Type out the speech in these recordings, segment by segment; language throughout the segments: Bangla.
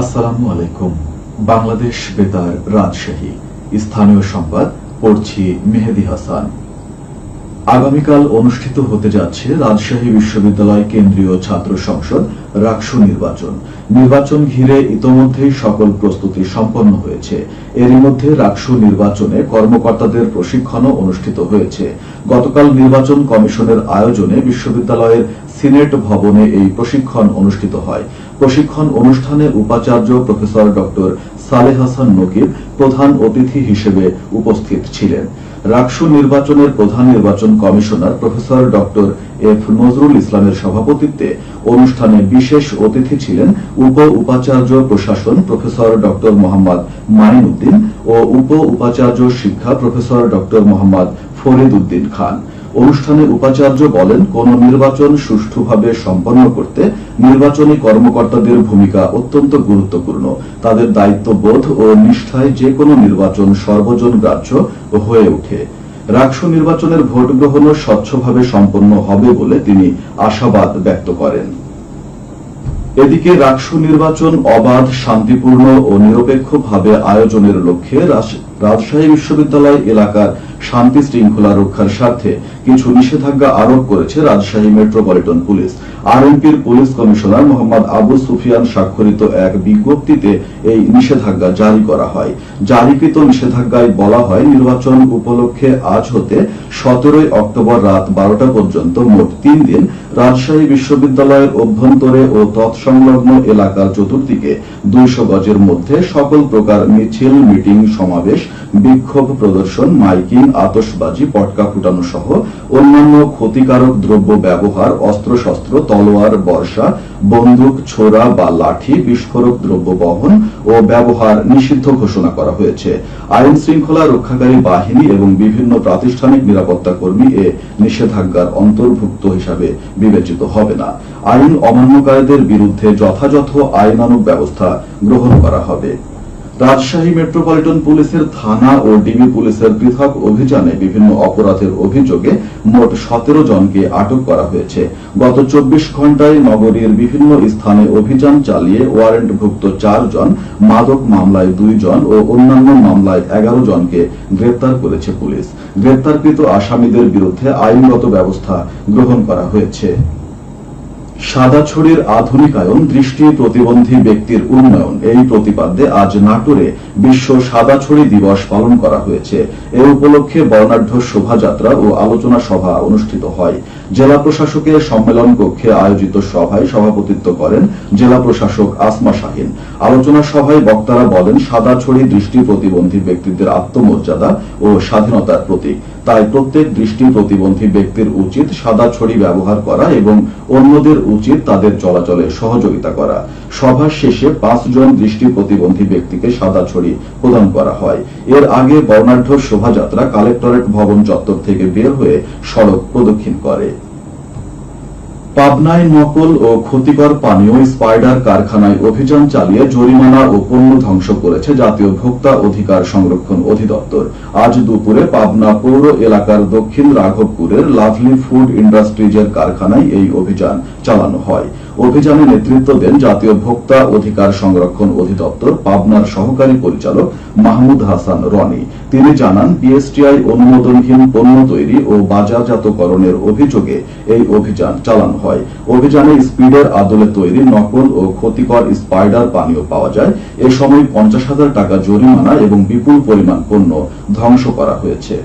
আসসালামু আলাইকুম। বাংলাদেশ বেতার রাজশাহী স্থানীয় সংবাদ পড়ছি মেহেদী হাসান। আগামীকাল অনুষ্ঠিত হতে যাচ্ছে রাজশাহী বিশ্ববিদ্যালয় কেন্দ্রীয় ছাত্র সংসদ রাকসু নির্বাচন ঘিরে ইতোমধ্যেই সকল প্রস্তুতি সম্পন্ন হয়েছে। এরই মধ্যে রাকসু নির্বাচনে কর্মকর্তাদের প্রশিক্ষণও অনুষ্ঠিত হয়েছে। গতকাল নির্বাচন কমিশনের আয়োজনে বিশ্ববিদ্যালয়ের সিনেট ভবনে এই প্রশিক্ষণ অনুষ্ঠিত হয়। প্রশিক্ষণ অনুষ্ঠানে উপাচার্য প্রফেসর ডক্টর সালেহ হাসান নকিব প্রধান অতিথি হিসেবে উপস্থিত ছিলেন। রাকসু নির্বাচনের প্রধান নির্বাচন commissioner professor doctor F Nazrul ইসলামের সভাপতিত্বে অনুষ্ঠানে বিশেষ অতিথি ছিলেন উপ উপাচার্য প্রশাসন প্রফেসর ডক্টর মোহাম্মদ মাইন উদ্দিন ও উপ উপাচার্য শিক্ষা প্রফেসর ডক্টর মোহাম্মদ ফরিদ উদ্দিন খান। অনুষ্ঠানে উপাচার্য বলেন, কোন নির্বাচন সুষ্ঠুভাবে সম্পন্ন করতে নির্বাচনী কর্মকর্তাদের ভূমিকা অত্যন্ত গুরুত্বপূর্ণ। তাদের দায়িত্ববোধ ও নিষ্ঠায় যে কোনো নির্বাচন সর্বজন গ্রাহ্য হয়ে ওঠে। রাকসু নির্বাচনের ভোট গ্রহণও স্বচ্ছভাবে সম্পন্ন হবে বলে তিনি আশাবাদ ব্যক্ত করেন। এদিকে রাকসু নির্বাচন অবাধ, শান্তিপূর্ণ ও নিরপেক্ষভাবে আয়োজনের লক্ষ্যে রাজশাহী বিশ্ববিদ্যালয় এলাকার শান্তি শৃঙ্খলা রক্ষার স্বার্থে কিছু নিষেধাজ্ঞা আরোপ করেছে রাজশাহী মেট্রোপলিটন পুলিশ। আরএমপির পুলিশ কমিশনার মোহাম্মদ আবু সুফিয়ান স্বাক্ষরিত এক বিজ্ঞপ্তিতে এই নিষেধাজ্ঞা জারি করা হয়। জারিকৃত নিষেধাজ্ঞায় বলা হয়, নির্বাচন উপলক্ষে আজ হতে 17 অক্টোবর রাত 12টা পর্যন্ত মোট 3 দিন রাজশাহী বিশ্ববিদ্যালয়ের অভ্যন্তরে ও তৎসংলগ্ন এলাকার চতুর্দিকে 200 গজের মধ্যে সকল প্রকার মিছিল, মিটিং, সমাবেশ, বিক্ষোভ প্রদর্শন, মাইকিং, আতশবাজি, পটকা ফুটানো সহ অন্যান্য ক্ষতিকারক দ্রব্য ব্যবহার, অস্ত্রশস্ত্র, তলোয়ার, বর্ষা, বন্দুক, ছোরা বা লাঠি, বিস্ফোরক দ্রব্য বহন ও ব্যবহার নিষিদ্ধ ঘোষণা করা হয়েছে। আইন শৃঙ্খলা রক্ষাকারী বাহিনী এবং বিভিন্ন প্রাতিষ্ঠানিক নিরাপত্তা কর্মী এ নিষেধাজ্ঞার অন্তর্ভুক্ত হিসাবে বিবেচিত হবে না। আইন অমান্যকারীদের বিরুদ্ধে যথাযথ আইনানুগ ব্যবস্থা গ্রহণ করা হবে। রাজশাহী মেট্রোপলিটন পুলিশের থানা ও ডিবি পুলিশের পৃথক অভিযানে বিভিন্ন অপরাধের অভিযোগে মোট 17 জনকে আটক করা হয়েছে। গত 24 ঘণ্টায় নগরীর বিভিন্ন স্থানে অভিযান চালিয়ে ওয়ারেন্টভুক্ত 4 জন, মাদক মামলায় 2 জন ও অন্যান্য মামলায় 11 জনকে গ্রেপ্তার করেছে পুলিশ। গ্রেপ্তারকৃত আসামিদের বিরুদ্ধে আইনগত ব্যবস্থা গ্রহণ করা হয়েছে। সাদাছড়ির আধুনিকায়ন, দৃষ্টি প্রতিবন্ধী ব্যক্তির উন্নয়ন, এই প্রতিপাদ্যে আজ নাটোরে বিশ্ব সাদাছড়ি দিবস পালন করা হয়েছে। এ উপলক্ষে বর্ণাঢ্য শোভাযাত্রা ও আলোচনা সভা অনুষ্ঠিত হয়। জেলা প্রশাসকের সম্মেলন কক্ষে আয়োজিত সভায় সভাপতিত্ব করেন জেলা প্রশাসক আসমা শাহিন। আলোচনা সভায় বক্তারা বলেন, সাদাছড়ি দৃষ্টি প্রতিবন্ধী ব্যক্তিদের আত্মমর্যাদা ও স্বাধীনতার প্রতীক। তাই প্রত্যেক দৃষ্টি প্রতিবন্ধী ব্যক্তির উচিত সাদা ছড়ি ব্যবহার করা এবং অন্যদের উচিত তাদের চলাচলে সহযোগিতা করা। সভা শেষে 5 জন দৃষ্টি প্রতিবন্ধী ব্যক্তিকে সাদা ছড়ি প্রদান করা হয়। এর আগে বর্ণাঢ্য শোভাযাত্রা কালেক্টরেট ভবন চত্বর থেকে বের হয়ে সড়ক প্রদক্ষিণ করে। পাবনায় নকল ও ক্ষতিকর পানীয় স্পাইডার কারখানায় অভিযান চালিয়ে জরিমানা ও পণ্য ধ্বংস করেছে জাতীয় ভোক্তা অধিকার সংরক্ষণ অধিদপ্তর। আজ দুপুরে পাবনা পৌর এলাকার দক্ষিণ রাঘবপুরের লাভলি ফুড ইন্ডাস্ট্রিজের কারখানায় এই অভিযান চালানো হয়। অভিযানে নেতৃত্ব দেন জাতীয় ভোক্তা অধিকার সংরক্ষণ অধিদপ্তর পাবনার সহকারী পরিচালক মাহমুদ হাসান রনি। তিনি জানান, বিএসটিআই অনুমোদনহীন পণ্য তৈরি ও বাজারজাতকরণের অভিযোগে এই অভিযান চালানো হয়। অভিযানে স্পিডের আদলে তৈরি নকল ও ক্ষতিকর স্পাইডার পানীয় পাওয়া যায়। এ সময় 50,000 টাকা জরিমানা এবং বিপুল পরিমাণ পণ্য ধ্বংস করা হয়েছে।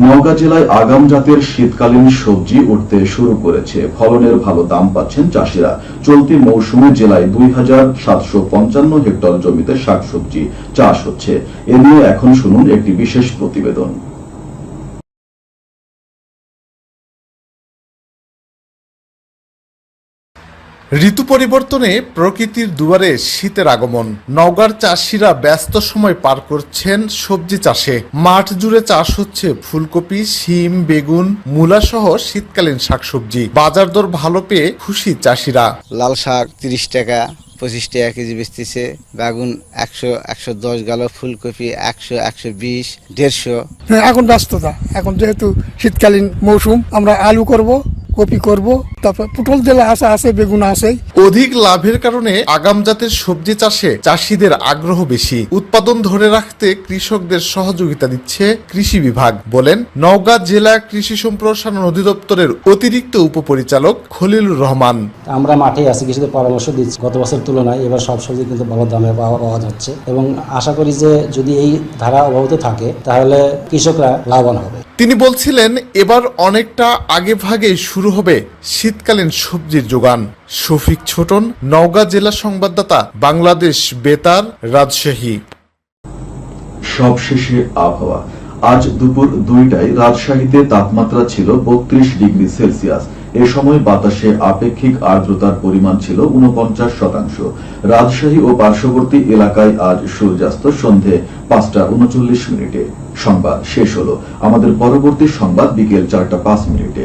নওগাঁ জেলায় আগাম জাতের শীতকালীন সবজি উঠতে শুরু করেছে। ফলনের ভালো দাম পাচ্ছেন চাষিরা। চলতি মৌসুমে জেলায় 2755 হেক্টর জমিতে শাকসবজি চাষ হচ্ছে। এ নিয়ে এখন শুনুন একটি বিশেষ প্রতিবেদন। ঋতু পরিবর্তনে প্রকৃতির দুয়ারে শীতের আগমন। নওগাঁর চাষিরা ব্যস্ত সময় পার করছেন সবজি চাষে। মাঠ জুড়ে চাষ হচ্ছে ফুলকপি, শিম, বেগুন, মূলা সহ শীতকালীন শাকসবজি। বাজার দর ভালো পেয়ে খুশি চাষিরা। লাল শাক 30 টাকা, 25 টাকা কেজি বেচতেছে। বেগুন 100-110 গেল, ফুলকপি 100-120, 150। এখন ব্যস্ততা, এখন যেহেতু শীতকালীন মৌসুম, আমরা আলু করব, কপি করব, তারপর পটল দিলে আছে বেগুন আছে। অধিক লাভের কারণে আগাম জাতের সবজি চাষে চাষিদের আগ্রহ বেশি। উৎপাদন ধরে রাখতে কৃষকদের সহযোগিতা দিচ্ছে কৃষি বিভাগ, বলেন নওগাঁ জেলা কৃষি সম্প্রসারণ অধিদপ্তরের অতিরিক্ত উপপরিচালক খলিলুর রহমান। আমরা মাঠে আছি, কৃষকদের পরামর্শ দিচ্ছি। গত বছর তুলনায় এবার সব সবজি কিন্তু ভালো দামে পাওয়া যাচ্ছে এবং আশা করি যে যদি এই ধারা অব্যাহত থাকে তাহলে কৃষকরা লাভবান হবে। তিনি বলছিলেন এবার অনেকটা আগে ভাগে শুরু হবে শীতকালীন সবজির যোগান। শফিক ছোটন, নওগাঁ জেলা সংবাদদাতা, বাংলাদেশ বেতার, রাজশাহী। সবশেষে আবহাওয়া। আজ দুপুর 2টায় রাজশাহীতে তাপমাত্রা ছিল 32 ডিগ্রি সেলসিয়াস। এ সময় বাতাসে আপেক্ষিক আর্দ্রতার পরিমাণ ছিল 49%। রাজশাহী ও পার্শ্ববর্তী এলাকায় আজ সূর্যাস্ত সন্ধে 5টা 39 মিনিটে। সংবাদ শেষ হলো। আমাদের পরবর্তী সংবাদ বিকেল 4টা 5 মিনিটে।